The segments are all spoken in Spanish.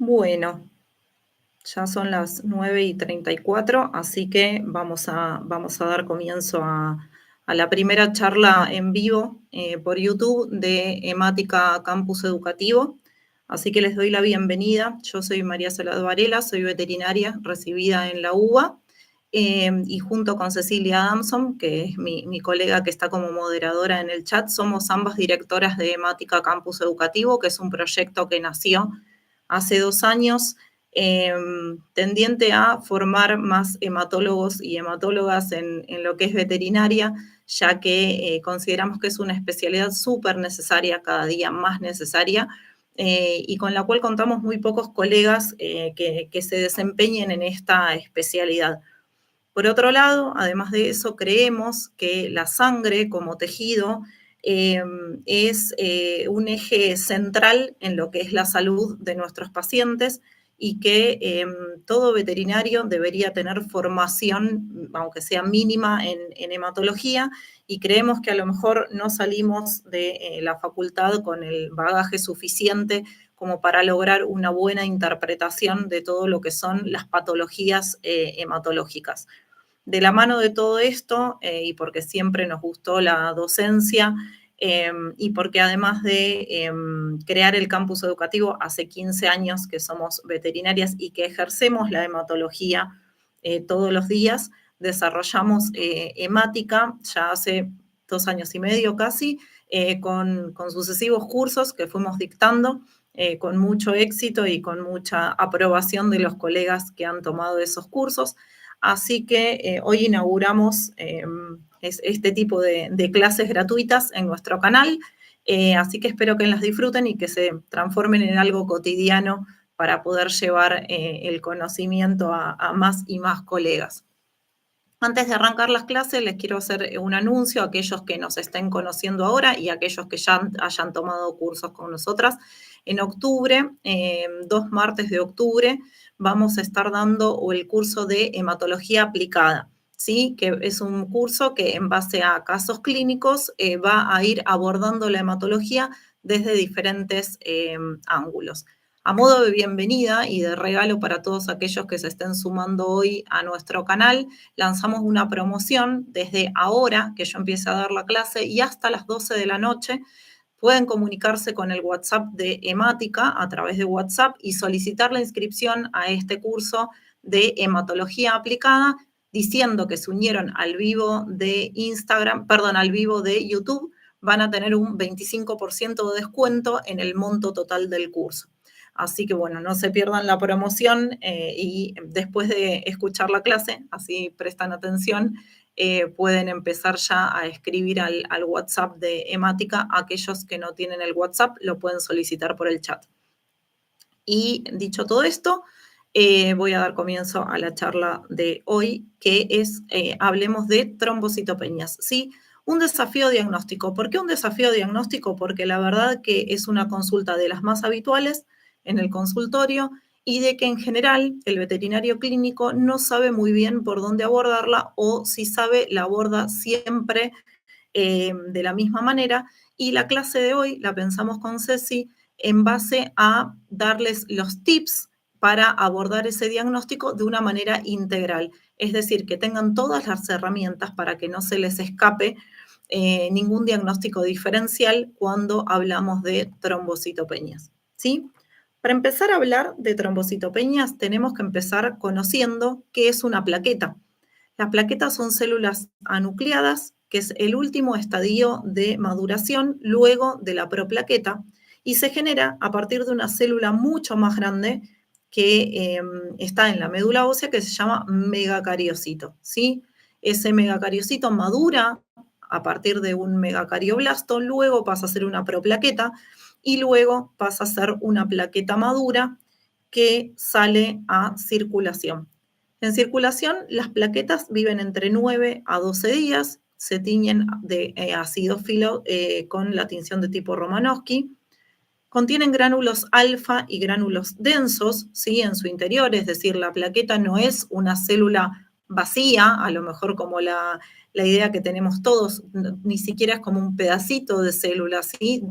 Bueno, ya son las 9:34, así que vamos a dar comienzo a la primera charla en vivo por YouTube de Emática Campus Educativo. Así que les doy la bienvenida. Yo soy María Salado Varela, soy veterinaria recibida en la UBA y junto con Cecilia Adamson, que es mi colega que está como moderadora en el chat, somos ambas directoras de Emática Campus Educativo, que es un proyecto que nació hace 2 años tendiente a formar más hematólogos y hematólogas en lo que es veterinaria, ya que consideramos que es una especialidad súper necesaria, cada día más necesaria, y con la cual contamos muy pocos colegas que se desempeñen en esta especialidad. Por otro lado, además de eso, creemos que la sangre como tejido es un eje central en lo que es la salud de nuestros pacientes y que todo veterinario debería tener formación, aunque sea mínima, en hematología, y creemos que a lo mejor no salimos de la facultad con el bagaje suficiente como para lograr una buena interpretación de todo lo que son las patologías hematológicas. De la mano de todo esto, y porque siempre nos gustó la docencia, y porque además de crear el campus educativo hace 15 años que somos veterinarias y que ejercemos la hematología todos los días, desarrollamos hemática ya hace 2 años y medio casi, con sucesivos cursos que fuimos dictando con mucho éxito y con mucha aprobación de los colegas que han tomado esos cursos. Así que hoy inauguramos este tipo de clases gratuitas en nuestro canal, así que espero que las disfruten y que se transformen en algo cotidiano para poder llevar el conocimiento a más y más colegas. Antes de arrancar las clases, les quiero hacer un anuncio a aquellos que nos estén conociendo ahora y a aquellos que ya hayan tomado cursos con nosotras. En octubre, 2 martes de octubre, vamos a estar dando el curso de hematología aplicada, ¿sí? Que es un curso que en base a casos clínicos va a ir abordando la hematología desde diferentes ángulos. A modo de bienvenida y de regalo para todos aquellos que se estén sumando hoy a nuestro canal, lanzamos una promoción desde ahora que yo empiece a dar la clase y hasta las 12 de la noche. Pueden comunicarse con el WhatsApp de Hemática a través de WhatsApp y solicitar la inscripción a este curso de hematología aplicada diciendo que se unieron al vivo de Instagram, perdón, al vivo de YouTube, van a tener un 25% de descuento en el monto total del curso. Así que bueno, no se pierdan la promoción y después de escuchar la clase, así prestan atención, pueden empezar ya a escribir al WhatsApp de Hemática. Aquellos que no tienen el WhatsApp lo pueden solicitar por el chat. Y dicho todo esto, voy a dar comienzo a la charla de hoy, que es, hablemos de trombocitopenias, ¿sí? Un desafío diagnóstico. ¿Por qué un desafío diagnóstico? Porque la verdad que es una consulta de las más habituales en el consultorio y de que en general el veterinario clínico no sabe muy bien por dónde abordarla o si sabe, la aborda siempre de la misma manera. Y la clase de hoy la pensamos con Ceci en base a darles los tips para abordar ese diagnóstico de una manera integral. Es decir, que tengan todas las herramientas para que no se les escape ningún diagnóstico diferencial cuando hablamos de trombocitopenias, ¿sí? Para empezar a hablar de trombocitopenias, tenemos que empezar conociendo qué es una plaqueta. Las plaquetas son células anucleadas, que es el último estadio de maduración luego de la proplaqueta, y se genera a partir de una célula mucho más grande que está en la médula ósea, que se llama megacariocito, ¿sí? Ese megacariocito madura a partir de un megacardioblasto, luego pasa a ser una proplaqueta y luego pasa a ser una plaqueta madura que sale a circulación. En circulación, las plaquetas viven entre 9 a 12 días, se tiñen de acidófilo con la tinción de tipo Romanowski, contienen gránulos alfa y gránulos densos, ¿sí? En su interior, es decir, la plaqueta no es una célula vacía, a lo mejor como la idea que tenemos todos, ni siquiera es como un pedacito de célula, ¿sí?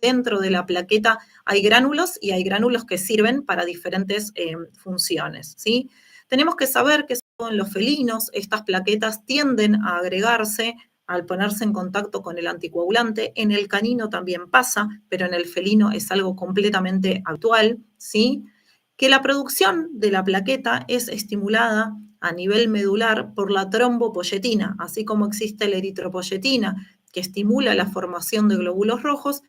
dentro de la plaqueta hay gránulos y hay gránulos que sirven para diferentes funciones, ¿sí? Tenemos que saber que en los felinos estas plaquetas tienden a agregarse al ponerse en contacto con el anticoagulante. En el canino también pasa, pero en el felino es algo completamente habitual, ¿sí? Que la producción de la plaqueta es estimulada a nivel medular por la trombopoyetina, así como existe la eritropoyetina, que estimula la formación de glóbulos rojos,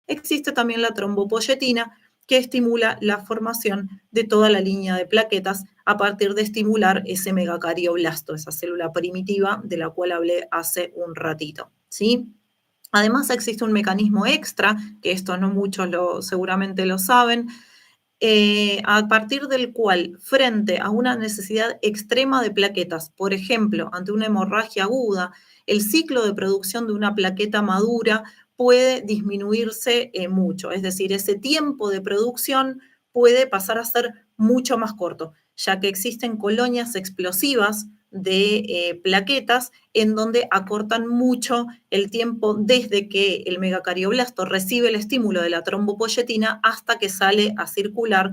existe también la trombopoyetina, que estimula la formación de toda la línea de plaquetas a partir de estimular ese megacardioblasto, esa célula primitiva de la cual hablé hace un ratito, ¿sí? Además existe un mecanismo extra, que esto no muchos seguramente lo saben, a partir del cual, frente a una necesidad extrema de plaquetas, por ejemplo, ante una hemorragia aguda, el ciclo de producción de una plaqueta madura puede disminuirse mucho, es decir, ese tiempo de producción puede pasar a ser mucho más corto, ya que existen colonias explosivas de plaquetas en donde acortan mucho el tiempo desde que el megacardioblasto recibe el estímulo de la trombopoyetina hasta que sale a circular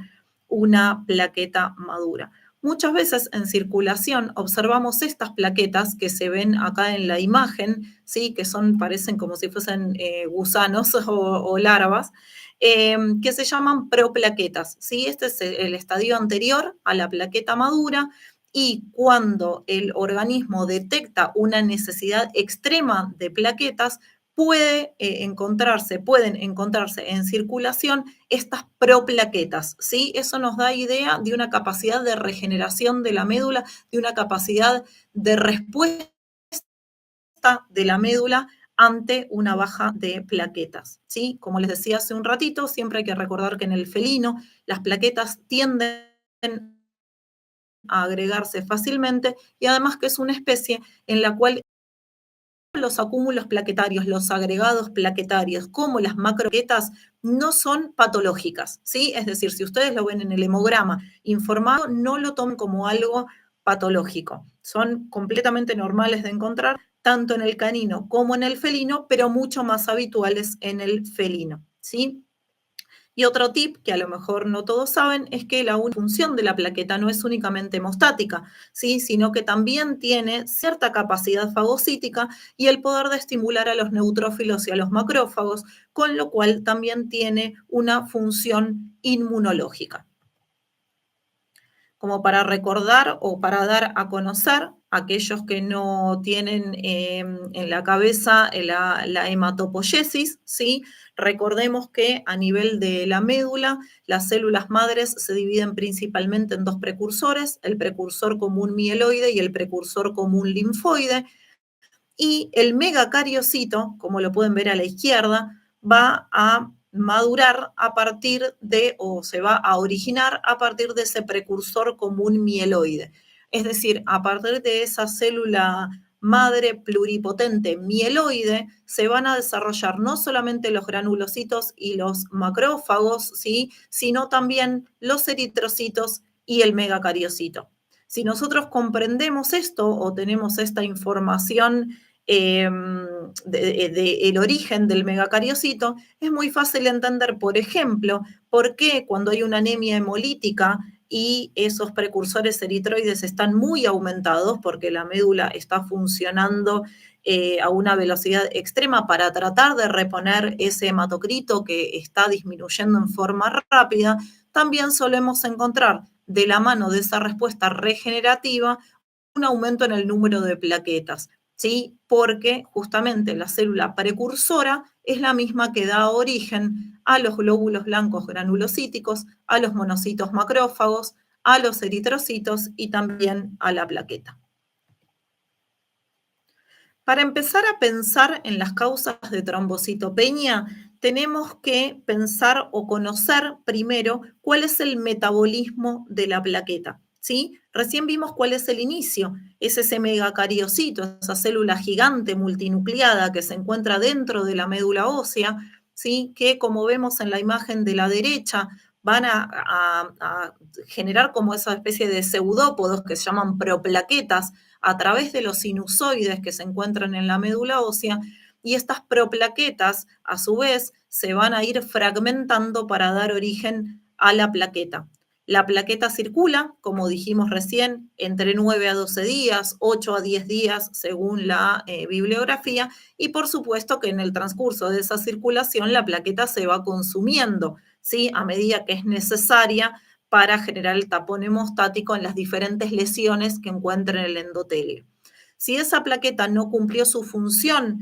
una plaqueta madura. Muchas veces en circulación observamos estas plaquetas que se ven acá en la imagen, ¿sí? Que parecen como si fuesen gusanos o larvas, que se llaman proplaquetas, ¿sí? Este es el estadio anterior a la plaqueta madura, y cuando el organismo detecta una necesidad extrema de plaquetas, pueden encontrarse en circulación estas proplaquetas, ¿sí? Eso nos da idea de una capacidad de regeneración de la médula, de una capacidad de respuesta de la médula ante una baja de plaquetas, ¿sí? Como les decía hace un ratito, siempre hay que recordar que en el felino las plaquetas tienden a agregarse fácilmente y además que es una especie en la cual los acúmulos plaquetarios, los agregados plaquetarios, como las macroplaquetas, no son patológicas, ¿sí? Es decir, si ustedes lo ven en el hemograma informado, no lo tomen como algo patológico. Son completamente normales de encontrar, tanto en el canino como en el felino, pero mucho más habituales en el felino, ¿sí? Y otro tip que a lo mejor no todos saben es que la función de la plaqueta no es únicamente hemostática, ¿sí? Sino que también tiene cierta capacidad fagocítica y el poder de estimular a los neutrófilos y a los macrófagos, con lo cual también tiene una función inmunológica. Como para recordar o para dar a conocer a aquellos que no tienen en la cabeza la hematopoiesis, ¿sí? Recordemos que a nivel de la médula, las células madres se dividen principalmente en dos precursores, el precursor común mieloide y el precursor común linfoide, y el megacariocito, como lo pueden ver a la izquierda, va a madurar a partir de, o se va a originar a partir de ese precursor común mieloide. Es decir, a partir de esa célula madre pluripotente mieloide, se van a desarrollar no solamente los granulocitos y los macrófagos, ¿sí? Sino también los eritrocitos y el megacariocito. Si nosotros comprendemos esto o tenemos esta información el origen del megacariocito, es muy fácil entender, por ejemplo, por qué cuando hay una anemia hemolítica y esos precursores eritroides están muy aumentados, porque la médula está funcionando a una velocidad extrema para tratar de reponer ese hematocrito que está disminuyendo en forma rápida, también solemos encontrar de la mano de esa respuesta regenerativa un aumento en el número de plaquetas, ¿sí? Porque justamente la célula precursora es la misma que da origen a los glóbulos blancos granulocíticos, a los monocitos macrófagos, a los eritrocitos y también a la plaqueta. Para empezar a pensar en las causas de trombocitopenia, tenemos que pensar o conocer primero cuál es el metabolismo de la plaqueta, ¿sí? Recién vimos cuál es el inicio, es ese megacariocito, esa célula gigante multinucleada que se encuentra dentro de la médula ósea, ¿sí? Que como vemos en la imagen de la derecha, van a generar como esa especie de pseudópodos que se llaman proplaquetas, a través de los sinusoides que se encuentran en la médula ósea, y estas proplaquetas, a su vez, se van a ir fragmentando para dar origen a la plaqueta. La plaqueta circula, como dijimos recién, entre 9 a 12 días, 8 a 10 días, según la bibliografía, y por supuesto que en el transcurso de esa circulación la plaqueta se va consumiendo, ¿sí? A medida que es necesaria para generar el tapón hemostático en las diferentes lesiones que encuentra en el endotelio. Si esa plaqueta no cumplió su función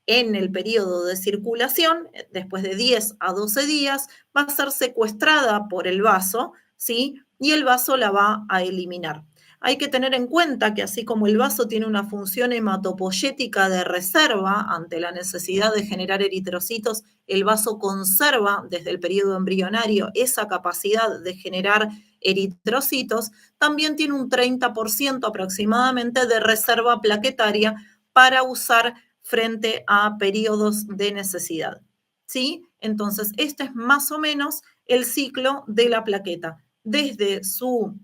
en el periodo de circulación, después de 10 a 12 días, va a ser secuestrada por el vaso, ¿sí? Y el vaso la va a eliminar. Hay que tener en cuenta que así como el vaso tiene una función hematopoyética de reserva ante la necesidad de generar eritrocitos, el vaso conserva desde el periodo embrionario esa capacidad de generar eritrocitos, también tiene un 30% aproximadamente de reserva plaquetaria para usar frente a periodos de necesidad. ¿Sí? Entonces, este es más o menos el ciclo de la plaqueta, desde su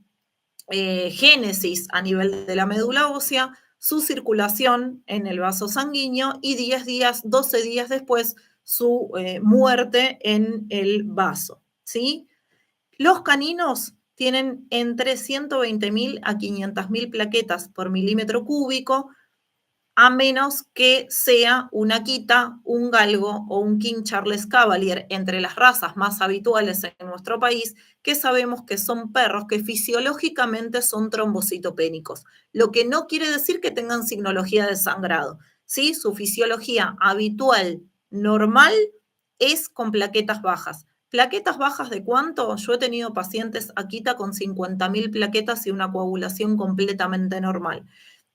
génesis a nivel de la médula ósea, su circulación en el vaso sanguíneo y 10 días, 12 días después, su muerte en el vaso. ¿Sí? Los caninos tienen entre 120.000 a 500.000 plaquetas por milímetro cúbico, a menos que sea un Akita, un Galgo o un King Charles Cavalier, entre las razas más habituales en nuestro país, que sabemos que son perros que fisiológicamente son trombocitopénicos, lo que no quiere decir que tengan signología de sangrado, ¿sí? Su fisiología habitual, normal, es con plaquetas bajas. ¿Plaquetas bajas de cuánto? Yo he tenido pacientes Akita con 50.000 plaquetas y una coagulación completamente normal.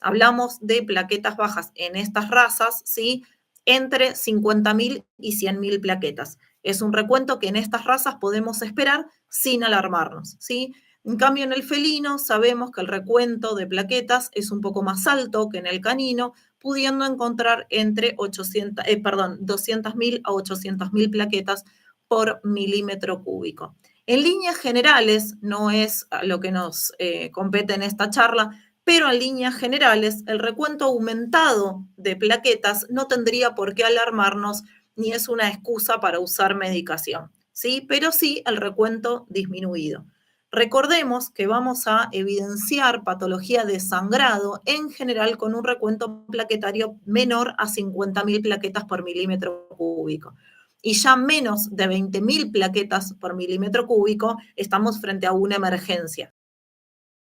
Hablamos de plaquetas bajas en estas razas, ¿sí? Entre 50.000 y 100.000 plaquetas. Es un recuento que en estas razas podemos esperar sin alarmarnos, ¿sí? En cambio, en el felino sabemos que el recuento de plaquetas es un poco más alto que en el canino, pudiendo encontrar entre 200.000 a 800.000 plaquetas por milímetro cúbico. En líneas generales, no es lo que nos compete en esta charla, pero en líneas generales el recuento aumentado de plaquetas no tendría por qué alarmarnos ni es una excusa para usar medicación, ¿sí? Pero sí el recuento disminuido. Recordemos que vamos a evidenciar patología de sangrado en general con un recuento plaquetario menor a 50.000 plaquetas por milímetro cúbico. Y ya menos de 20.000 plaquetas por milímetro cúbico estamos frente a una emergencia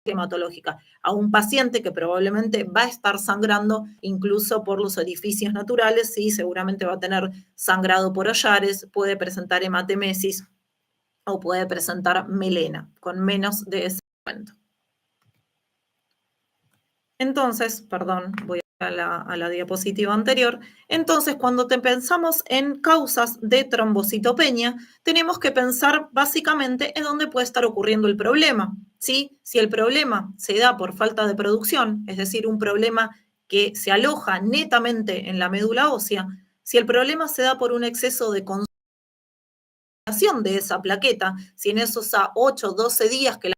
hematológica, a un paciente que probablemente va a estar sangrando incluso por los orificios naturales, sí, seguramente va a tener sangrado por hollares, puede presentar hematemesis o puede presentar melena con menos de ese momento. Entonces, perdón, voy a la diapositiva anterior. Entonces, cuando pensamos en causas de trombocitopenia, tenemos que pensar básicamente en dónde puede estar ocurriendo el problema, ¿sí? Si el problema se da por falta de producción, es decir, un problema que se aloja netamente en la médula ósea, si el problema se da por un exceso de consumo de esa plaqueta, si en esos 8 o 12 días que la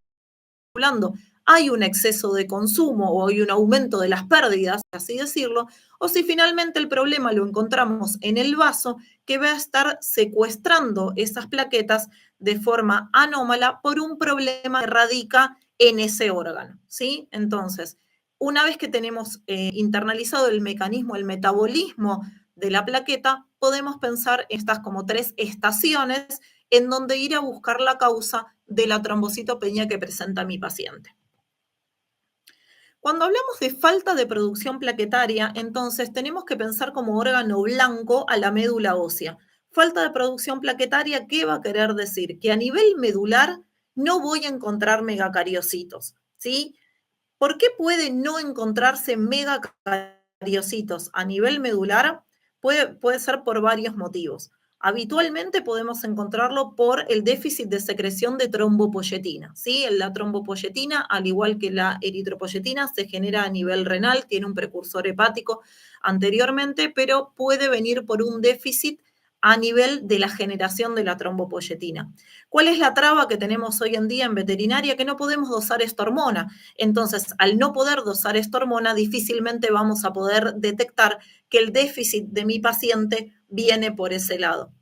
hablando, hay un exceso de consumo o hay un aumento de las pérdidas, así decirlo, o si finalmente el problema lo encontramos en el vaso que va a estar secuestrando esas plaquetas de forma anómala por un problema que radica en ese órgano, ¿sí? Entonces, una vez que tenemos internalizado el mecanismo, el metabolismo de la plaqueta, podemos pensar estas como 3 estaciones en donde ir a buscar la causa de la trombocitopenia que presenta mi paciente. Cuando hablamos de falta de producción plaquetaria, entonces tenemos que pensar como órgano blanco a la médula ósea. Falta de producción plaquetaria, ¿qué va a querer decir? Que a nivel medular no voy a encontrar megacariocitos, ¿sí? ¿Por qué puede no encontrarse megacariocitos a nivel medular? Puede ser por varios motivos. Habitualmente podemos encontrarlo por el déficit de secreción de trombopoyetina, ¿sí? La trombopoyetina, al igual que la eritropoyetina, se genera a nivel renal, tiene un precursor hepático anteriormente, pero puede venir por un déficit a nivel de la generación de la trombopoyetina. ¿Cuál es la traba que tenemos hoy en día en veterinaria? Que no podemos dosar esta hormona. Entonces, al no poder dosar esta hormona, difícilmente vamos a poder detectar que el déficit de mi paciente viene por ese lado.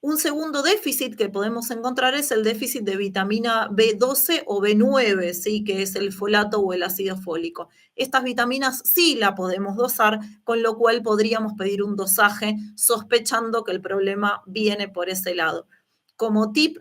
Un segundo déficit que podemos encontrar es el déficit de vitamina B12 o B9, ¿sí? Que es el folato o el ácido fólico. Estas vitaminas sí la podemos dosar, con lo cual podríamos pedir un dosaje sospechando que el problema viene por ese lado. Como tip,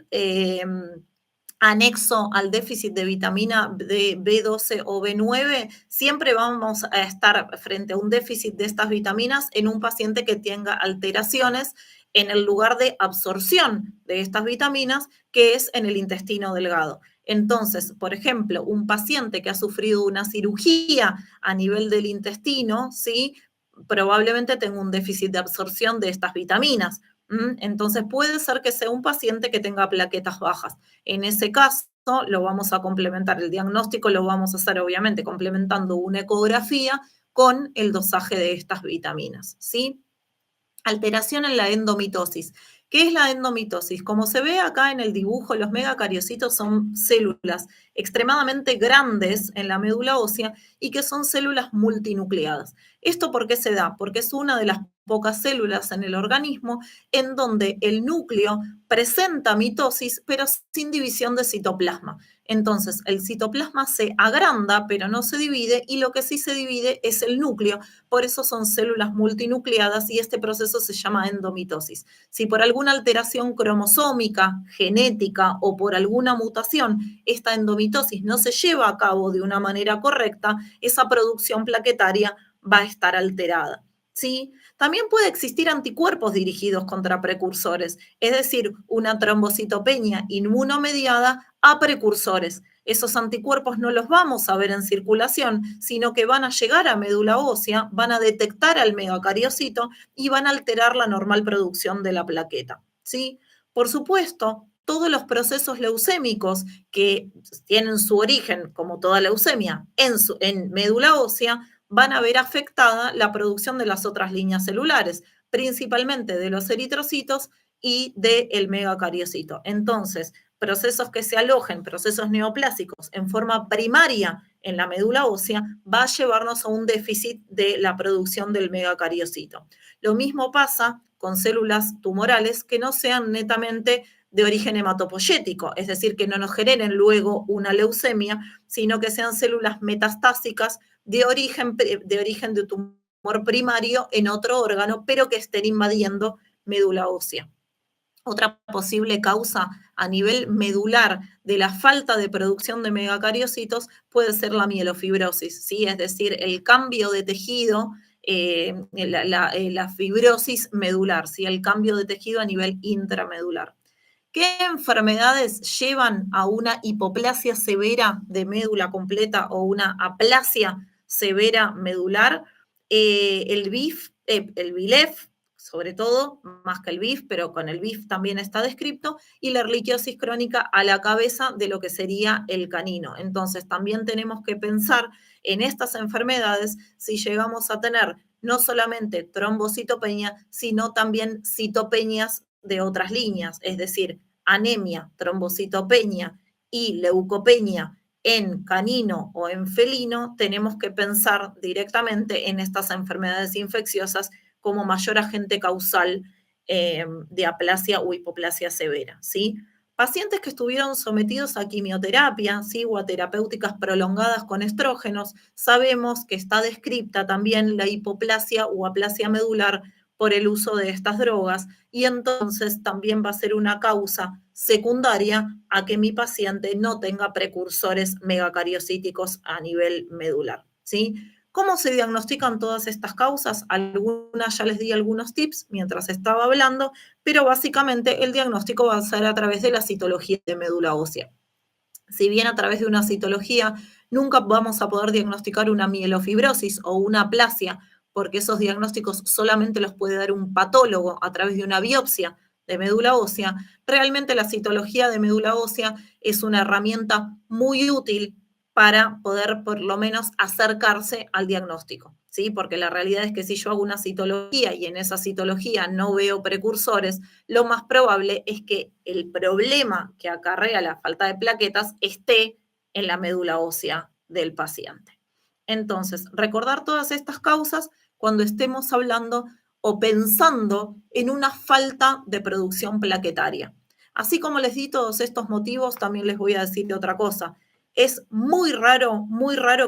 anexo al déficit de vitamina B12 o B9, siempre vamos a estar frente a un déficit de estas vitaminas en un paciente que tenga alteraciones en el lugar de absorción de estas vitaminas, que es en el intestino delgado. Entonces, por ejemplo, un paciente que ha sufrido una cirugía a nivel del intestino, ¿sí? Probablemente tenga un déficit de absorción de estas vitaminas. Entonces puede ser que sea un paciente que tenga plaquetas bajas. En ese caso, lo vamos a complementar, el diagnóstico lo vamos a hacer obviamente complementando una ecografía con el dosaje de estas vitaminas, ¿sí? Alteración en la endomitosis. ¿Qué es la endomitosis? Como se ve acá en el dibujo, los megacariocitos son células extremadamente grandes en la médula ósea y que son células multinucleadas. ¿Esto por qué se da? Porque es una de las pocas células en el organismo en donde el núcleo presenta mitosis, pero sin división de citoplasma. Entonces, el citoplasma se agranda, pero no se divide, y lo que sí se divide es el núcleo. Por eso son células multinucleadas y este proceso se llama endomitosis. Si por alguna alteración cromosómica, genética o por alguna mutación esta endomitosis no se lleva a cabo de una manera correcta, esa producción plaquetaria va a estar alterada. ¿Sí? También puede existir anticuerpos dirigidos contra precursores, es decir, una trombocitopenia inmunomediada a precursores. Esos anticuerpos no los vamos a ver en circulación, sino que van a llegar a médula ósea, van a detectar al megacariocito y van a alterar la normal producción de la plaqueta, ¿sí? Por supuesto, todos los procesos leucémicos que tienen su origen, como toda leucemia, en médula ósea, van a ver afectada la producción de las otras líneas celulares, principalmente de los eritrocitos y del megacariocito. Entonces, procesos que se alojen, procesos neoplásicos en forma primaria en la médula ósea, va a llevarnos a un déficit de la producción del megacariocito. Lo mismo pasa con células tumorales que no sean netamente de origen hematopoyético, es decir, que no nos generen luego una leucemia, sino que sean células metastásicas de origen de tumor primario en otro órgano, pero que estén invadiendo médula ósea. Otra posible causa a nivel medular de la falta de producción de megacariocitos puede ser la mielofibrosis, ¿sí? Es decir, el cambio de tejido, la fibrosis medular, ¿sí? El cambio de tejido a nivel intramedular. ¿Qué enfermedades llevan a una hipoplasia severa de médula completa o una aplasia severa medular? El BIF, el BILEF, sobre todo, más que el BIF, pero con el BIF también está descrito, y la erliquiosis crónica a la cabeza de lo que sería el canino. Entonces, también tenemos que pensar en estas enfermedades si llegamos a tener no solamente trombocitopenia, sino también citopenias de otras líneas, es decir, anemia, trombocitopenia y leucopenia en canino o en felino, tenemos que pensar directamente en estas enfermedades infecciosas como mayor agente causal de aplasia o hipoplasia severa, ¿sí? Pacientes que estuvieron sometidos a quimioterapia, ¿sí? O a terapéuticas prolongadas con estrógenos, sabemos que está descripta también la hipoplasia o aplasia medular por el uso de estas drogas y entonces también va a ser una causa secundaria a que mi paciente no tenga precursores megacariocíticos a nivel medular, ¿sí? ¿Cómo se diagnostican todas estas causas? Algunas ya les di algunos tips mientras estaba hablando, pero básicamente el diagnóstico va a ser a través de la citología de médula ósea. Si bien a través de una citología nunca vamos a poder diagnosticar una mielofibrosis o una aplasia, porque esos diagnósticos solamente los puede dar un patólogo a través de una biopsia de médula ósea, realmente la citología de médula ósea es una herramienta muy útil para poder por lo menos acercarse al diagnóstico. ¿sí? Porque la realidad es que si yo hago una citología y en esa citología no veo precursores, lo más probable es que el problema que acarrea la falta de plaquetas esté en la médula ósea del paciente. Entonces, recordar todas estas causas cuando estemos hablando o pensando en una falta de producción plaquetaria. Así como les di todos estos motivos, también les voy a decir otra cosa. Es muy raro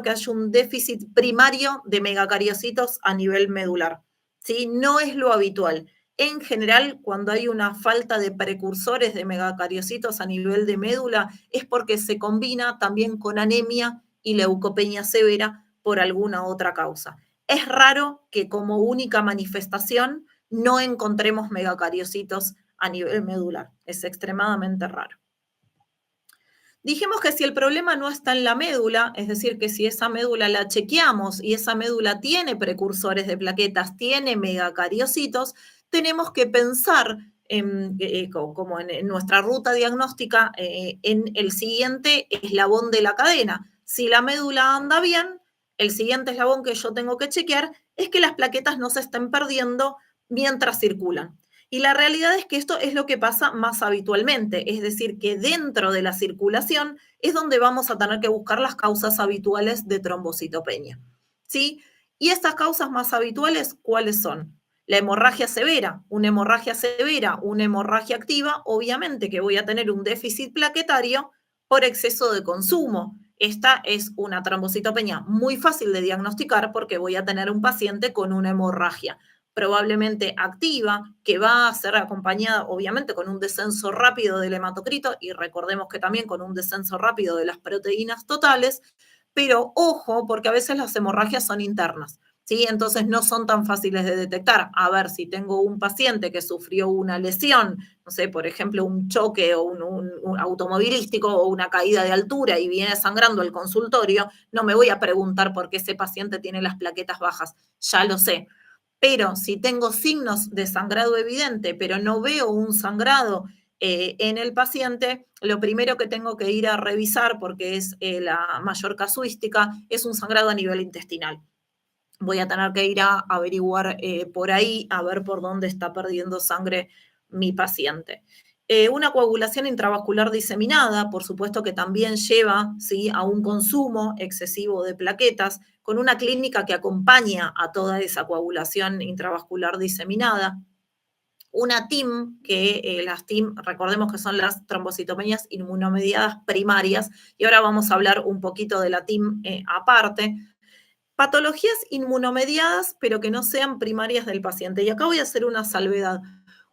que haya un déficit primario de megacariocitos a nivel medular. ¿Sí? No es lo habitual. En general, cuando hay una falta de precursores de megacariocitos a nivel de médula, es porque se combina también con anemia y leucopenia severa por alguna otra causa. Es raro que como única manifestación no encontremos megacariocitos a nivel medular. Es extremadamente raro. Dijimos que si el problema no está en la médula, es decir, que si esa médula la chequeamos y esa médula tiene precursores de plaquetas, tiene megacariocitos, tenemos que pensar como en nuestra ruta diagnóstica en el siguiente eslabón de la cadena. Si la médula anda bien, el siguiente eslabón que yo tengo que chequear es que las plaquetas no se estén perdiendo mientras circulan. Y la realidad es que esto es lo que pasa más habitualmente, es decir, que dentro de la circulación es donde vamos a tener que buscar las causas habituales de trombocitopenia. ¿Sí? Y estas causas más habituales, ¿cuáles son? La hemorragia severa, una hemorragia activa, obviamente que voy a tener un déficit plaquetario por exceso de consumo. Esta es una trombocitopenia muy fácil de diagnosticar porque voy a tener un paciente con una hemorragia probablemente activa, que va a ser acompañada obviamente con un descenso rápido del hematocrito y recordemos que también con un descenso rápido de las proteínas totales, pero ojo, porque a veces las hemorragias son internas, ¿sí? Entonces no son tan fáciles de detectar. A ver, si tengo un paciente que sufrió una lesión, no sé, por ejemplo, un choque o un automovilístico o una caída de altura y viene sangrando al consultorio, no me voy a preguntar por qué ese paciente tiene las plaquetas bajas, ya lo sé. Pero si tengo signos de sangrado evidente, pero no veo un sangrado en el paciente, lo primero que tengo que ir a revisar, porque es la mayor casuística, es un sangrado a nivel intestinal. Voy a tener que ir a averiguar por ahí, a ver por dónde está perdiendo sangre mi paciente. Una coagulación intravascular diseminada, por supuesto que también lleva, ¿sí?, a un consumo excesivo de plaquetas, con una clínica que acompaña a toda esa coagulación intravascular diseminada. Una TIM, que las TIM, recordemos que son las trombocitopenias inmunomediadas primarias, y ahora vamos a hablar un poquito de la TIM aparte. Patologías inmunomediadas, pero que no sean primarias del paciente. Y acá voy a hacer una salvedad.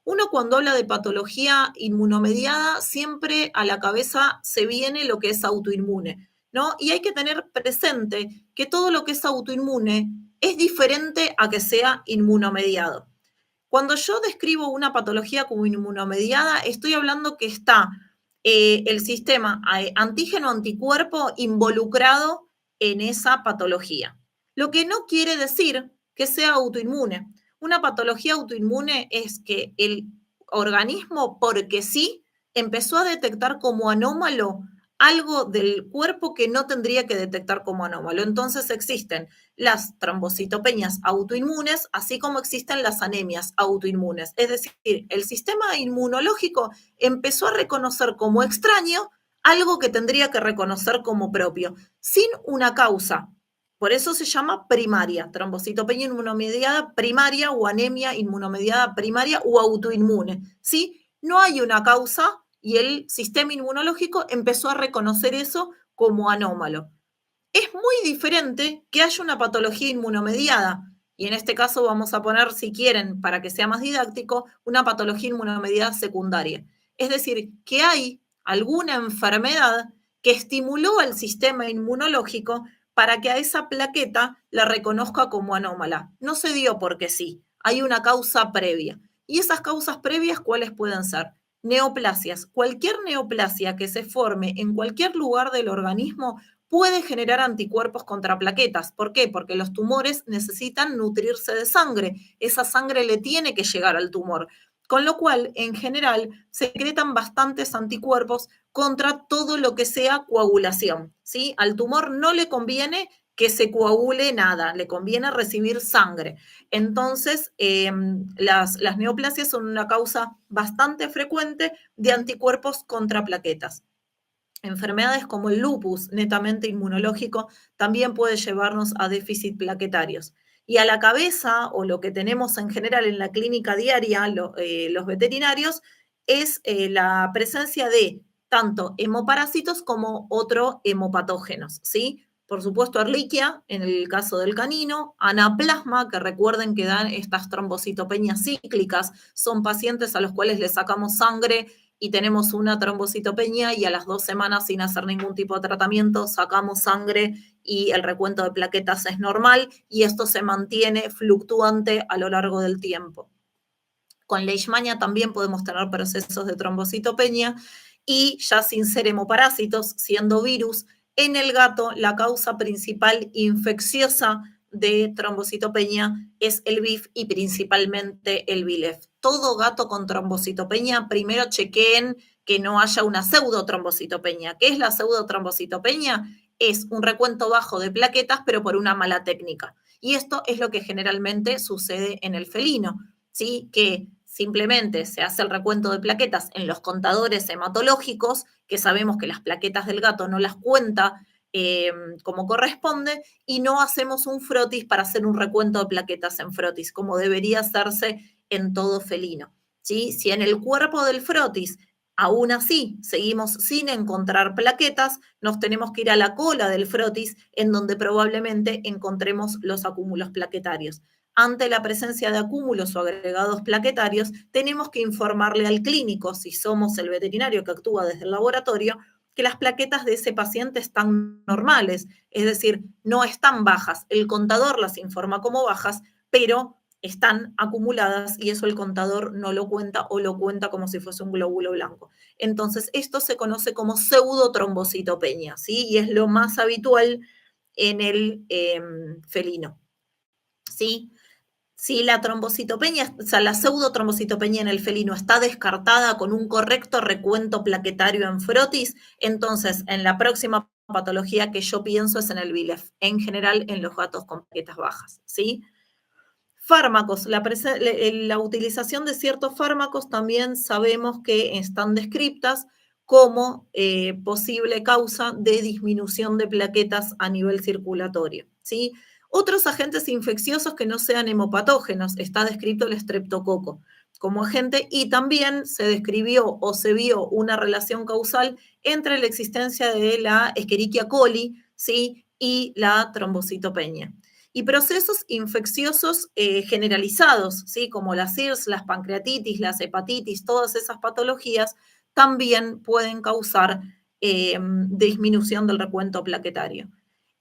Uno cuando habla de patología inmunomediada, siempre a la cabeza se viene lo que es autoinmune, ¿no? Y hay que tener presente que todo lo que es autoinmune es diferente a que sea inmunomediado. Cuando yo describo una patología como inmunomediada, estoy hablando que está el sistema antígeno-anticuerpo involucrado en esa patología. Lo que no quiere decir que sea autoinmune. Una patología autoinmune es que el organismo, porque sí, empezó a detectar como anómalo algo del cuerpo que no tendría que detectar como anómalo. Entonces existen las trombocitopenias autoinmunes, así como existen las anemias autoinmunes. Es decir, el sistema inmunológico empezó a reconocer como extraño algo que tendría que reconocer como propio, sin una causa. Por eso se llama primaria, trombocitopenia inmunomediada primaria o anemia inmunomediada primaria o autoinmune. ¿Sí? No hay una causa y el sistema inmunológico empezó a reconocer eso como anómalo. Es muy diferente que haya una patología inmunomediada, y en este caso vamos a poner, si quieren, para que sea más didáctico, una patología inmunomediada secundaria. Es decir, que hay alguna enfermedad que estimuló al sistema inmunológico para que a esa plaqueta la reconozca como anómala. No se dio porque sí, hay una causa previa. ¿Y esas causas previas cuáles pueden ser? Neoplasias. Cualquier neoplasia que se forme en cualquier lugar del organismo puede generar anticuerpos contra plaquetas. ¿Por qué? Porque los tumores necesitan nutrirse de sangre. Esa sangre le tiene que llegar al tumor. Con lo cual, en general, se secretan bastantes anticuerpos contra todo lo que sea coagulación, ¿sí? Al tumor no le conviene que se coagule nada, le conviene recibir sangre. Entonces, las neoplasias son una causa bastante frecuente de anticuerpos contra plaquetas. Enfermedades como el lupus, netamente inmunológico, también puede llevarnos a déficit plaquetarios. Y a la cabeza, o lo que tenemos en general en la clínica diaria, los veterinarios, es la presencia de tanto hemoparásitos como otros hemopatógenos, ¿sí? Por supuesto, Ehrlichia, en el caso del canino, anaplasma, que recuerden que dan estas trombocitopenias cíclicas, son pacientes a los cuales le sacamos sangre y tenemos una trombocitopenia y a las 2 semanas sin hacer ningún tipo de tratamiento sacamos sangre y el recuento de plaquetas es normal y esto se mantiene fluctuante a lo largo del tiempo. Con Leishmania también podemos tener procesos de trombocitopenia y ya sin ser hemoparásitos, siendo virus, en el gato la causa principal infecciosa de trombocitopenia es el BIF y principalmente el BILEF. Todo gato con trombocitopenia, primero chequeen que no haya una pseudotrombocitopenia. ¿Qué es la pseudotrombocitopenia? Es un recuento bajo de plaquetas, pero por una mala técnica. Y esto es lo que generalmente sucede en el felino, ¿sí? Que simplemente se hace el recuento de plaquetas en los contadores hematológicos, que sabemos que las plaquetas del gato no las cuenta como corresponde, y no hacemos un frotis para hacer un recuento de plaquetas en frotis, como debería hacerse en todo felino. ¿Sí? Si en el cuerpo del frotis aún así seguimos sin encontrar plaquetas, nos tenemos que ir a la cola del frotis, en donde probablemente encontremos los acúmulos plaquetarios. Ante la presencia de acúmulos o agregados plaquetarios, tenemos que informarle al clínico, si somos el veterinario que actúa desde el laboratorio, que las plaquetas de ese paciente están normales, es decir, no están bajas. El contador las informa como bajas, pero están acumuladas y eso el contador no lo cuenta o lo cuenta como si fuese un glóbulo blanco. Entonces, esto se conoce como pseudotrombocitopenia, ¿sí? Y es lo más habitual en el felino, ¿sí? Si la trombocitopenia, o sea, la pseudotrombocitopenia en el felino está descartada con un correcto recuento plaquetario en frotis, entonces en la próxima patología que yo pienso es en el BILEF, en general en los gatos con plaquetas bajas, ¿sí? Fármacos, la utilización de ciertos fármacos también sabemos que están descritas como posible causa de disminución de plaquetas a nivel circulatorio, ¿sí? Otros agentes infecciosos que no sean hemopatógenos, está descrito el estreptococo como agente y también se describió o se vio una relación causal entre la existencia de la Escherichia coli, ¿sí? Y la trombocitopenia y procesos infecciosos generalizados, ¿sí? Como las CIRS, las pancreatitis, las hepatitis, todas esas patologías también pueden causar disminución del recuento plaquetario.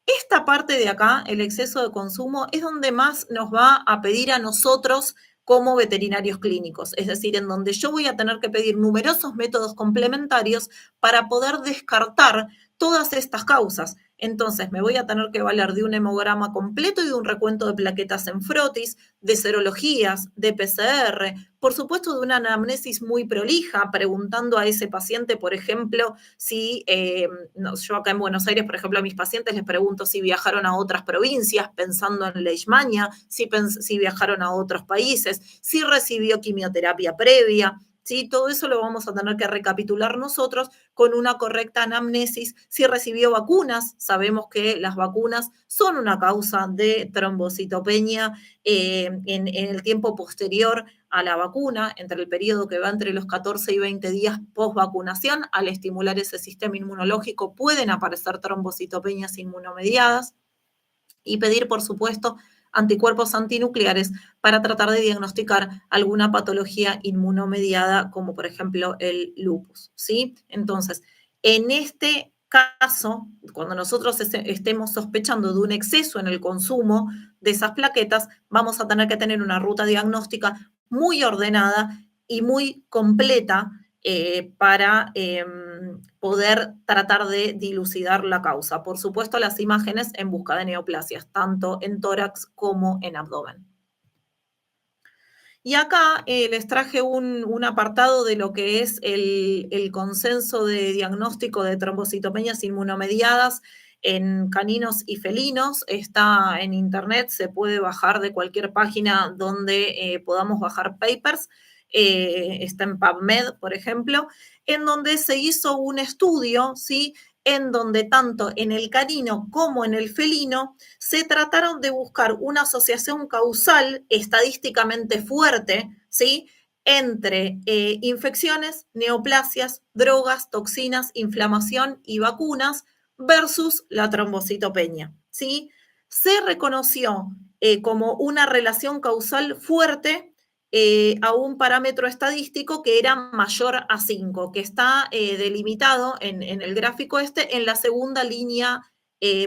Esta parte de acá, el exceso de consumo, es donde más nos va a pedir a nosotros como veterinarios clínicos, es decir, en donde yo voy a tener que pedir numerosos métodos complementarios para poder descartar todas estas causas. Entonces, me voy a tener que valer de un hemograma completo y de un recuento de plaquetas en frotis, de serologías, de PCR, por supuesto de una anamnesis muy prolija, preguntando a ese paciente, por ejemplo, si yo acá en Buenos Aires, por ejemplo, a mis pacientes les pregunto si viajaron a otras provincias pensando en Leishmania, si viajaron a otros países, si recibió quimioterapia previa. ¿Sí? Todo eso lo vamos a tener que recapitular nosotros con una correcta anamnesis. Si recibió vacunas, sabemos que las vacunas son una causa de trombocitopenia en el tiempo posterior a la vacuna, entre el periodo que va entre los 14 y 20 días post vacunación, al estimular ese sistema inmunológico pueden aparecer trombocitopenias inmunomediadas y pedir, por supuesto, anticuerpos antinucleares para tratar de diagnosticar alguna patología inmunomediada, como por ejemplo el lupus, ¿sí? Entonces, en este caso, cuando nosotros estemos sospechando de un exceso en el consumo de esas plaquetas, vamos a tener que tener una ruta diagnóstica muy ordenada y muy completa para poder tratar de dilucidar la causa. Por supuesto, las imágenes en busca de neoplasias, tanto en tórax como en abdomen. Y acá les traje un apartado de lo que es el consenso de diagnóstico de trombocitopenias inmunomediadas en caninos y felinos, está en internet, se puede bajar de cualquier página donde podamos bajar papers, está en PubMed, por ejemplo, en donde se hizo un estudio, ¿sí? En donde tanto en el canino como en el felino se trataron de buscar una asociación causal estadísticamente fuerte, ¿sí? Entre infecciones, neoplasias, drogas, toxinas, inflamación y vacunas versus la trombocitopenia, ¿sí? Se reconoció como una relación causal fuerte a un parámetro estadístico que era mayor a 5, que está delimitado en el gráfico en la segunda línea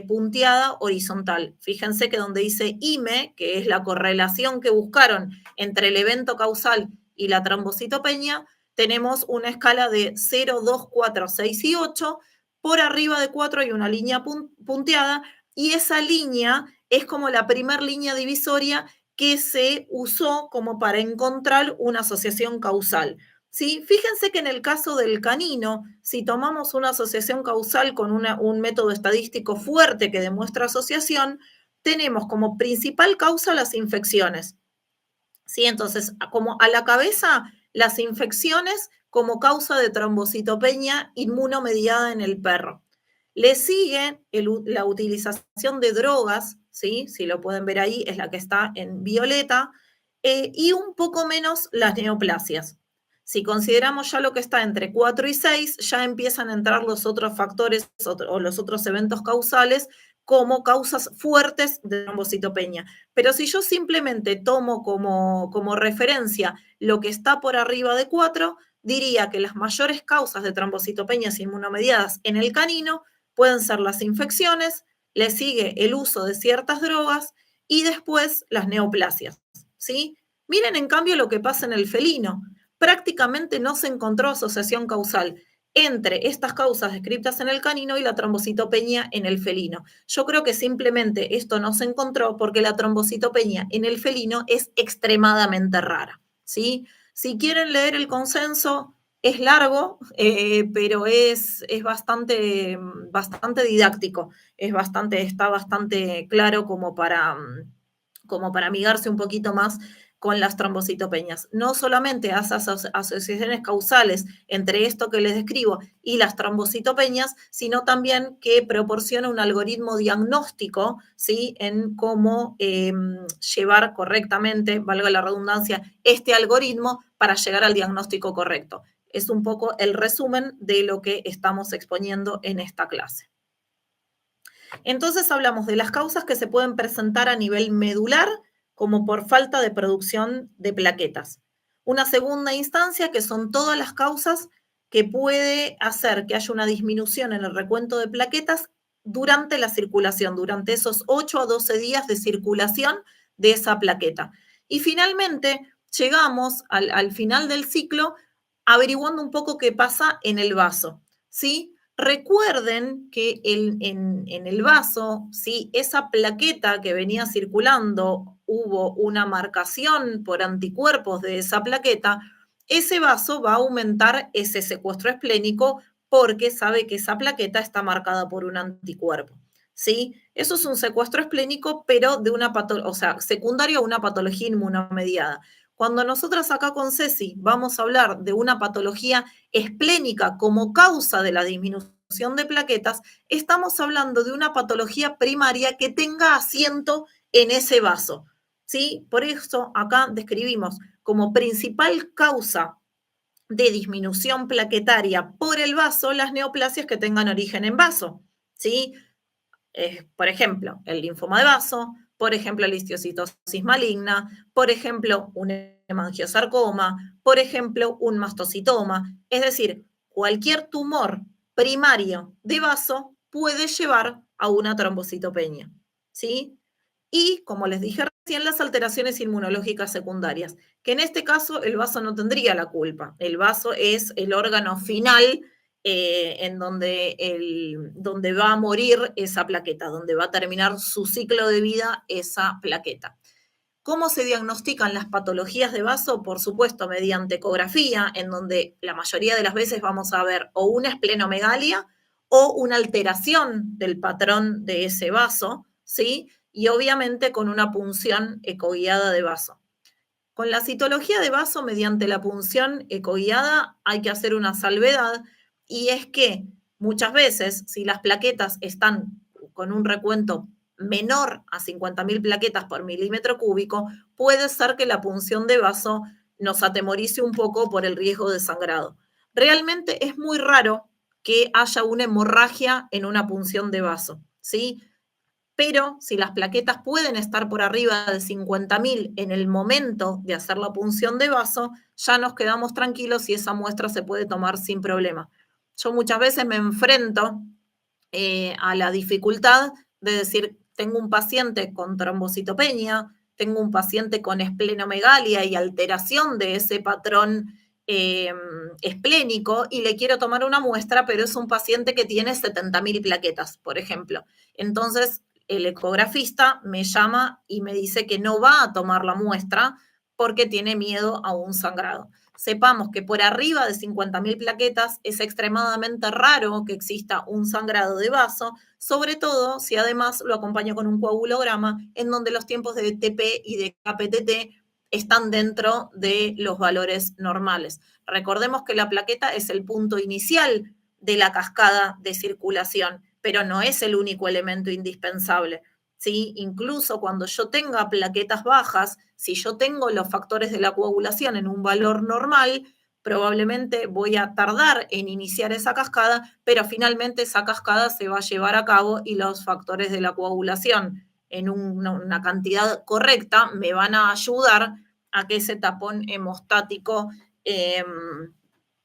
punteada horizontal. Fíjense que donde dice IME, que es la correlación que buscaron entre el evento causal y la trombocitopenia, tenemos una escala de 0, 2, 4, 6 y 8. Por arriba de 4 hay una línea punteada y esa línea es como la primer línea divisoria que se usó como para encontrar una asociación causal. ¿Sí? Fíjense que en el caso del canino, si tomamos una asociación causal con un método estadístico fuerte que demuestra asociación, tenemos como principal causa las infecciones. ¿Sí? Entonces, como a la cabeza, las infecciones como causa de trombocitopenia inmunomediada en el perro. Le sigue la utilización de drogas, ¿sí? Si lo pueden ver ahí, es la que está en violeta, y un poco menos las neoplasias. Si consideramos ya lo que está entre 4 y 6, ya empiezan a entrar los otros factores o los otros eventos causales como causas fuertes de trombocitopenia. Pero si yo simplemente tomo como referencia lo que está por arriba de 4, diría que las mayores causas de trombocitopenias inmunomediadas en el canino pueden ser las infecciones, le sigue el uso de ciertas drogas y después las neoplasias, ¿sí? Miren en cambio lo que pasa en el felino. Prácticamente no se encontró asociación causal entre estas causas descritas en el canino y la trombocitopenia en el felino. Yo creo que simplemente esto no se encontró porque la trombocitopenia en el felino es extremadamente rara, ¿sí? Si quieren leer el consenso, es largo, pero es bastante didáctico, está bastante claro como para amigarse un poquito más con las trombocitopenias. No solamente hace asociaciones causales entre esto que les describo y las trombocitopenias, sino también que proporciona un algoritmo diagnóstico, ¿sí? En cómo llevar correctamente, valga la redundancia, este algoritmo para llegar al diagnóstico correcto. Es un poco el resumen de lo que estamos exponiendo en esta clase. Entonces hablamos de las causas que se pueden presentar a nivel medular, como por falta de producción de plaquetas. Una segunda instancia, que son todas las causas que puede hacer que haya una disminución en el recuento de plaquetas durante la circulación, durante esos 8 a 12 días de circulación de esa plaqueta. Y finalmente llegamos al final del ciclo averiguando un poco qué pasa en el vaso, ¿sí? Recuerden que en el vaso, si esa plaqueta que venía circulando hubo una marcación por anticuerpos de esa plaqueta, ese vaso va a aumentar ese secuestro esplénico porque sabe que esa plaqueta está marcada por un anticuerpo. ¿Sí? Eso es un secuestro esplénico, pero de una secundario a una patología inmunomediada. Cuando nosotras acá con Ceci vamos a hablar de una patología esplénica como causa de la disminución de plaquetas, estamos hablando de una patología primaria que tenga asiento en ese vaso, ¿sí? Por eso acá describimos como principal causa de disminución plaquetaria por el vaso las neoplasias que tengan origen en vaso, ¿sí? Por ejemplo, el linfoma de vaso, por ejemplo, la histiocytosis maligna, por ejemplo, un hemangiosarcoma, por ejemplo, un mastocitoma. Es decir, cualquier tumor primario de vaso puede llevar a una trombocitopenia, ¿sí? Y, como les dije recién, las alteraciones inmunológicas secundarias, que en este caso el vaso no tendría la culpa. El vaso es el órgano final en donde va a morir esa plaqueta, donde va a terminar su ciclo de vida esa plaqueta. ¿Cómo se diagnostican las patologías de vaso? Por supuesto, mediante ecografía, en donde la mayoría de las veces vamos a ver o una esplenomegalia o una alteración del patrón de ese vaso, ¿sí? Y obviamente con una punción ecoguiada de vaso. Con la citología de vaso mediante la punción ecoguiada hay que hacer una salvedad, y es que muchas veces, si las plaquetas están con un recuento menor a 50.000 plaquetas por milímetro cúbico, puede ser que la punción de vaso nos atemorice un poco por el riesgo de sangrado. Realmente es muy raro que haya una hemorragia en una punción de vaso, ¿sí? Pero si las plaquetas pueden estar por arriba de 50.000 en el momento de hacer la punción de vaso, ya nos quedamos tranquilos y esa muestra se puede tomar sin problema. Yo muchas veces me enfrento a la dificultad de decir, tengo un paciente con trombocitopenia, tengo un paciente con esplenomegalia y alteración de ese patrón esplénico, y le quiero tomar una muestra, pero es un paciente que tiene 70.000 plaquetas, por ejemplo. Entonces, el ecografista me llama y me dice que no va a tomar la muestra porque tiene miedo a un sangrado. Sepamos que por arriba de 50.000 plaquetas es extremadamente raro que exista un sangrado de vaso, sobre todo si además lo acompaña con un coagulograma en donde los tiempos de TP y de KPTT están dentro de los valores normales. Recordemos que la plaqueta es el punto inicial de la cascada de circulación, pero no es el único elemento indispensable. ¿Sí? Incluso cuando yo tenga plaquetas bajas, si yo tengo los factores de la coagulación en un valor normal, probablemente voy a tardar en iniciar esa cascada, pero finalmente esa cascada se va a llevar a cabo y los factores de la coagulación en una cantidad correcta me van a ayudar a que ese tapón hemostático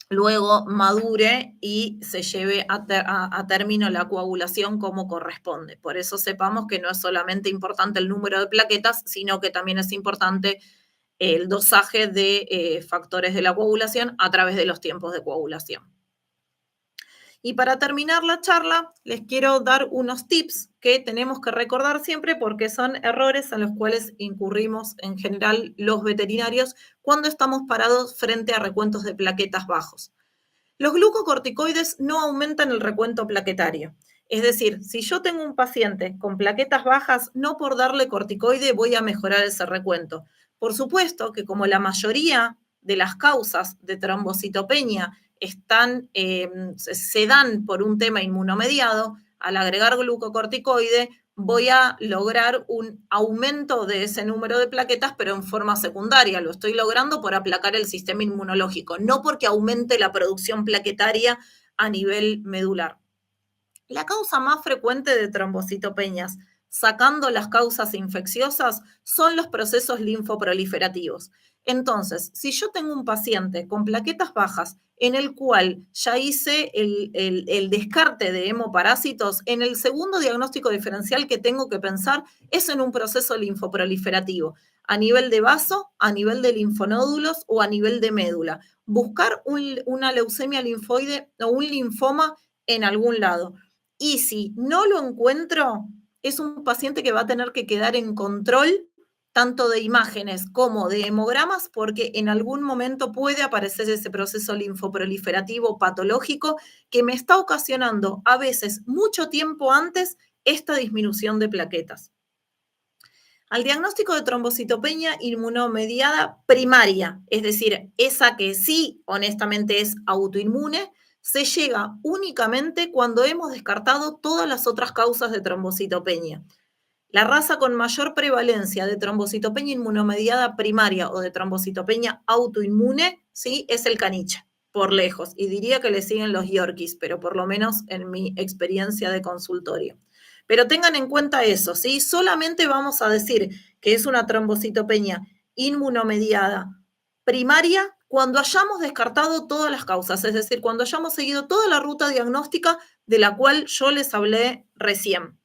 luego madure y se lleve a término la coagulación como corresponde. Por eso sepamos que no es solamente importante el número de plaquetas, sino que también es importante el dosaje de factores de la coagulación a través de los tiempos de coagulación. Y para terminar la charla, les quiero dar unos tips que tenemos que recordar siempre porque son errores en los cuales incurrimos en general los veterinarios cuando estamos parados frente a recuentos de plaquetas bajos. Los glucocorticoides no aumentan el recuento plaquetario. Es decir, si yo tengo un paciente con plaquetas bajas, no por darle corticoide voy a mejorar ese recuento. Por supuesto que como la mayoría de las causas de trombocitopenia se dan por un tema inmunomediado, al agregar glucocorticoide voy a lograr un aumento de ese número de plaquetas, pero en forma secundaria. Lo estoy logrando por aplacar el sistema inmunológico, no porque aumente la producción plaquetaria a nivel medular. La causa más frecuente de trombocitopenias, sacando las causas infecciosas, son los procesos linfoproliferativos. Entonces, si yo tengo un paciente con plaquetas bajas en el cual ya hice el descarte de hemoparásitos, en el segundo diagnóstico diferencial que tengo que pensar es en un proceso linfoproliferativo, a nivel de vaso, a nivel de linfonódulos o a nivel de médula. Buscar una leucemia linfoide o un linfoma en algún lado. Y si no lo encuentro, es un paciente que va a tener que quedar en control tanto de imágenes como de hemogramas, porque en algún momento puede aparecer ese proceso linfoproliferativo patológico que me está ocasionando a veces mucho tiempo antes esta disminución de plaquetas. Al diagnóstico de trombocitopenia inmunomediada primaria, es decir, esa que sí, honestamente, es autoinmune, se llega únicamente cuando hemos descartado todas las otras causas de trombocitopenia. La raza con mayor prevalencia de trombocitopenia inmunomediada primaria o de trombocitopenia autoinmune, sí, es el caniche, por lejos. Y diría que le siguen los yorkies, pero por lo menos en mi experiencia de consultorio. Pero tengan en cuenta eso, ¿sí? Solamente vamos a decir que es una trombocitopenia inmunomediada primaria cuando hayamos descartado todas las causas, es decir, cuando hayamos seguido toda la ruta diagnóstica de la cual yo les hablé recién.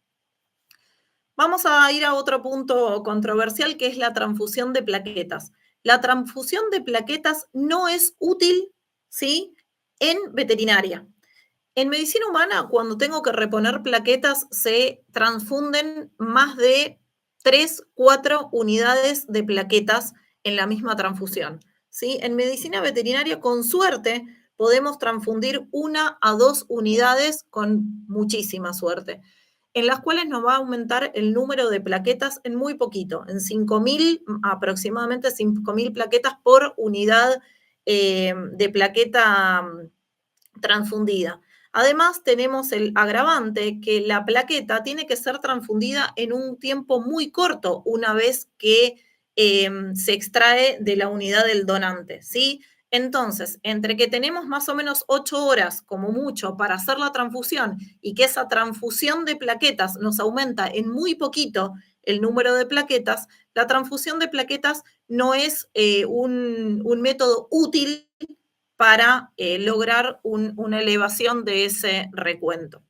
Vamos a ir a otro punto controversial, que es la transfusión de plaquetas. La transfusión de plaquetas no es útil, ¿sí?, en veterinaria. En medicina humana, cuando tengo que reponer plaquetas, se transfunden más de 3, 4 unidades de plaquetas en la misma transfusión, ¿sí? En medicina veterinaria, con suerte, podemos transfundir 1 a 2 unidades con muchísima suerte, en las cuales nos va a aumentar el número de plaquetas en muy poquito, en 5.000, aproximadamente 5.000 plaquetas por unidad de plaqueta transfundida. Además, tenemos el agravante que la plaqueta tiene que ser transfundida en un tiempo muy corto una vez que se extrae de la unidad del donante, ¿sí? Entonces, entre que tenemos más o menos 8 horas como mucho para hacer la transfusión y que esa transfusión de plaquetas nos aumenta en muy poquito el número de plaquetas, la transfusión de plaquetas no es un método útil para lograr una elevación de ese recuento.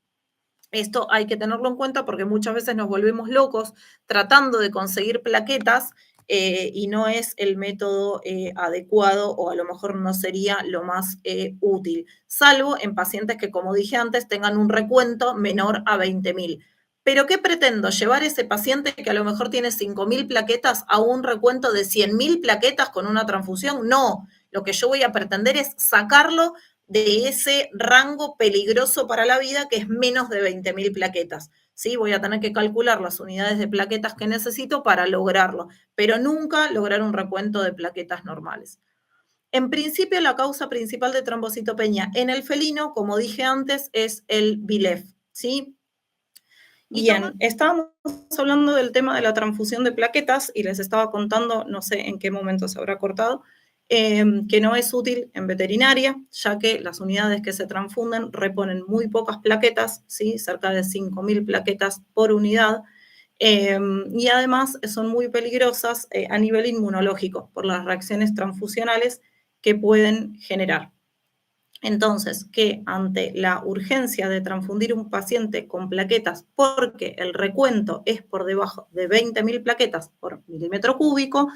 Esto hay que tenerlo en cuenta porque muchas veces nos volvemos locos tratando de conseguir plaquetas y no es el método adecuado o a lo mejor no sería lo más útil, salvo en pacientes que, como dije antes, tengan un recuento menor a 20.000. ¿Pero qué pretendo? ¿Llevar ese paciente que a lo mejor tiene 5.000 plaquetas a un recuento de 100.000 plaquetas con una transfusión? No, lo que yo voy a pretender es sacarlo de ese rango peligroso para la vida que es menos de 20.000 plaquetas. ¿Sí? Voy a tener que calcular las unidades de plaquetas que necesito para lograrlo, pero nunca lograr un recuento de plaquetas normales. En principio, la causa principal de trombocitopenia en el felino, como dije antes, es el VILEF, ¿sí? Bien, estábamos hablando del tema de la transfusión de plaquetas y les estaba contando, no sé en qué momento se habrá cortado, que no es útil en veterinaria, ya que las unidades que se transfunden reponen muy pocas plaquetas, ¿sí? Cerca de 5.000 plaquetas por unidad, y además son muy peligrosas a nivel inmunológico por las reacciones transfusionales que pueden generar. Entonces, que ante la urgencia de transfundir un paciente con plaquetas porque el recuento es por debajo de 20.000 plaquetas por milímetro cúbico,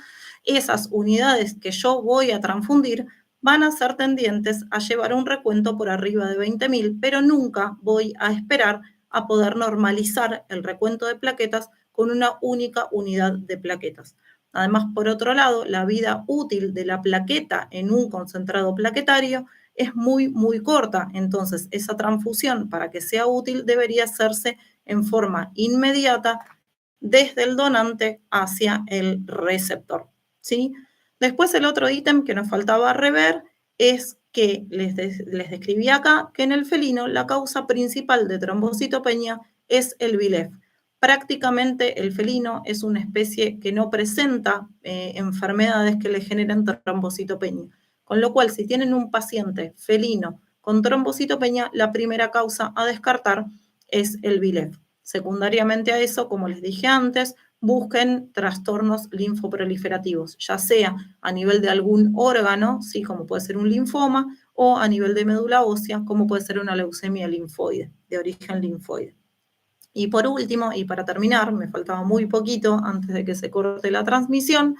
esas unidades que yo voy a transfundir van a ser tendientes a llevar un recuento por arriba de 20.000, pero nunca voy a esperar a poder normalizar el recuento de plaquetas con una única unidad de plaquetas. Además, por otro lado, la vida útil de la plaqueta en un concentrado plaquetario es muy, muy corta. Entonces, esa transfusión, para que sea útil, debería hacerse en forma inmediata desde el donante hacia el receptor, ¿sí? Después, el otro ítem que nos faltaba rever es que les describí acá que en el felino la causa principal de trombocitopenia es el VILEF. Prácticamente el felino es una especie que no presenta enfermedades que le generen trombocitopenia. Con lo cual, si tienen un paciente felino con trombocitopenia, la primera causa a descartar es el VILEF. Secundariamente a eso, como les dije antes, busquen trastornos linfoproliferativos, ya sea a nivel de algún órgano, ¿sí? Como puede ser un linfoma, o a nivel de médula ósea, como puede ser una leucemia linfoide, de origen linfoide. Y por último, y para terminar, me faltaba muy poquito antes de que se corte la transmisión,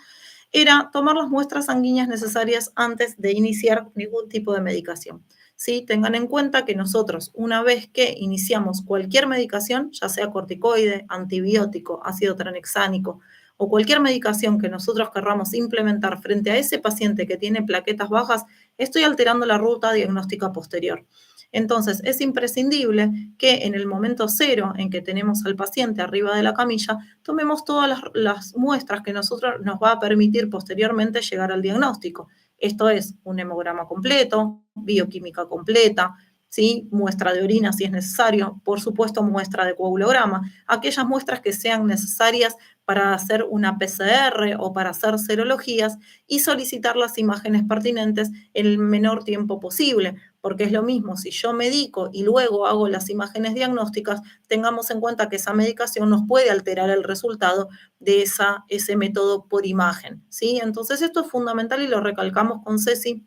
era tomar las muestras sanguíneas necesarias antes de iniciar ningún tipo de medicación. ¿Sí? Tengan en cuenta que nosotros, una vez que iniciamos cualquier medicación, ya sea corticoide, antibiótico, ácido tranexánico o cualquier medicación que nosotros querramos implementar frente a ese paciente que tiene plaquetas bajas, estoy alterando la ruta diagnóstica posterior. Entonces, es imprescindible que en el momento cero en que tenemos al paciente arriba de la camilla, tomemos todas las muestras que nosotros nos va a permitir posteriormente llegar al diagnóstico. Esto es un hemograma completo, bioquímica completa, ¿sí? Muestra de orina si es necesario, por supuesto muestra de coagulograma, aquellas muestras que sean necesarias para hacer una PCR o para hacer serologías y solicitar las imágenes pertinentes en el menor tiempo posible, porque es lo mismo si yo medico y luego hago las imágenes diagnósticas, tengamos en cuenta que esa medicación nos puede alterar el resultado de ese método por imagen, ¿sí? Entonces esto es fundamental y lo recalcamos con Ceci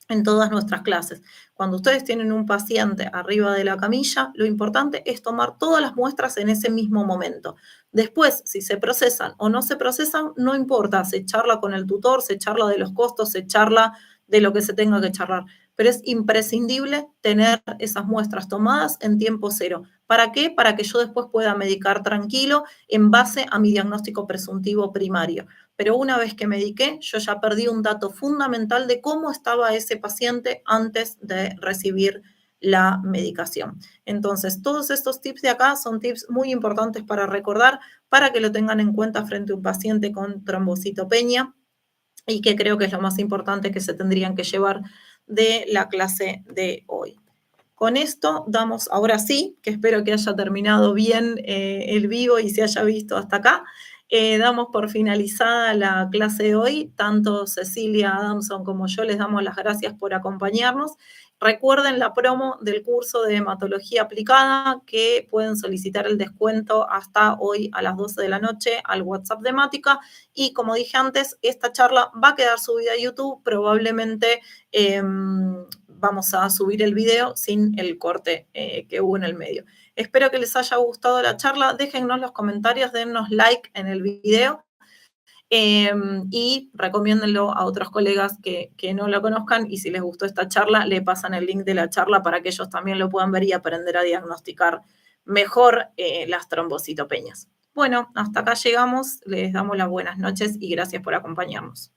en todas nuestras clases. Cuando ustedes tienen un paciente arriba de la camilla, lo importante es tomar todas las muestras en ese mismo momento. Después, si se procesan o no se procesan, no importa, se charla con el tutor, se charla de los costos, se charla de lo que se tenga que charlar, pero es imprescindible tener esas muestras tomadas en tiempo cero. ¿Para qué? Para que yo después pueda medicar tranquilo en base a mi diagnóstico presuntivo primario. Pero una vez que mediqué, yo ya perdí un dato fundamental de cómo estaba ese paciente antes de recibir la medicación. Entonces, todos estos tips de acá son tips muy importantes para recordar, para que lo tengan en cuenta frente a un paciente con trombocitopenia y que creo que es lo más importante que se tendrían que llevar de la clase de hoy. Con esto damos, ahora sí, que espero que haya terminado bien el vivo y se haya visto hasta acá, damos por finalizada la clase de hoy. Tanto Cecilia Adamson como yo les damos las gracias por acompañarnos. Recuerden la promo del curso de hematología aplicada, que pueden solicitar el descuento hasta hoy a las 12 de la noche al WhatsApp de Mática. Y como dije antes, esta charla va a quedar subida a YouTube, probablemente vamos a subir el video sin el corte que hubo en el medio. Espero que les haya gustado la charla. Déjennos los comentarios, dennos like en el video y recomiéndenlo a otros colegas que no lo conozcan. Y si les gustó esta charla, le pasan el link de la charla para que ellos también lo puedan ver y aprender a diagnosticar mejor las trombocitopeñas. Bueno, hasta acá llegamos. Les damos las buenas noches y gracias por acompañarnos.